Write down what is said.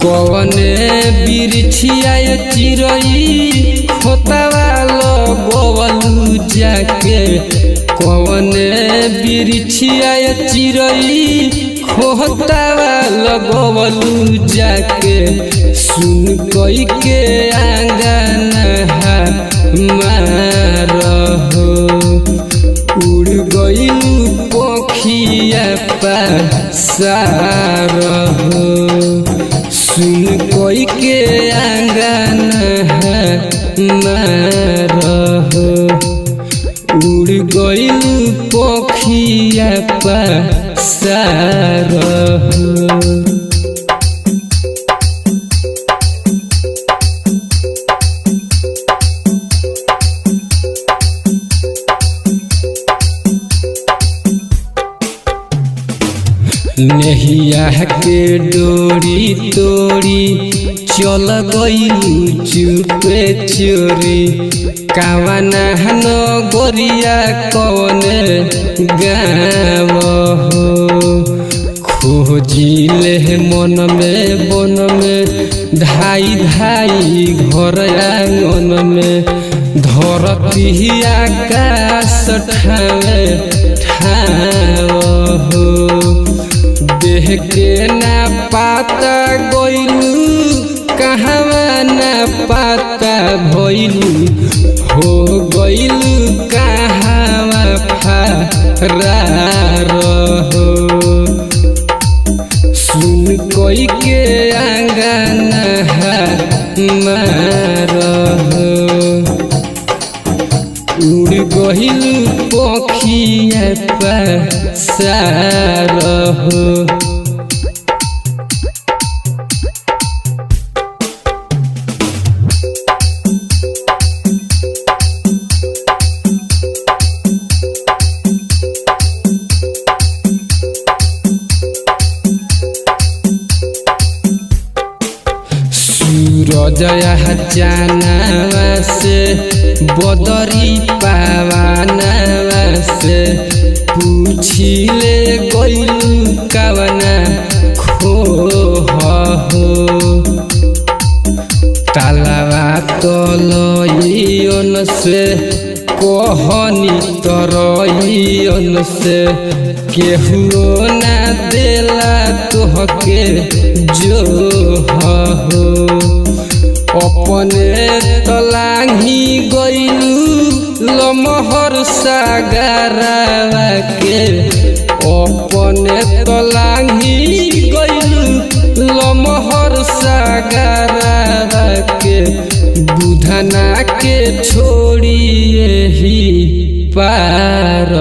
कवने बिरछिया चिरई खोतावा लगवलू जाके कवने बिरछिया चिरई खोतावा लगवलू जाके सुन कई के आंगन मार उड़ गइलू पखिया पासार सुन कोई के आंगन मार उड़ गइलू पखिया पासार। नहिया के डोरी तोड़ी चल गइलू चुपे चोरी कावना नगरिया कवने गाँव खोजिले मन में बन में धाई धाई घर आंगन में धरती आकाश ठावे ठाव देह के ना पाता गइलू कहवा ना पाता भइलू हो गइलू कहवा फरार सुन कोई के आंगन मार उड़ गइलू पखिया पासार। सूरजया जानवा से बदरी पावानवा से पूछिले गइलू कवना खोह तालावा तलइयन से कहनी तरइयन से केहू ना देला तोहके जो अपने तलाही गइलू लमहर सागरवा के अपने तलाही गइलू लमहर सागरवा के बुधना के छोड़िए ही पार।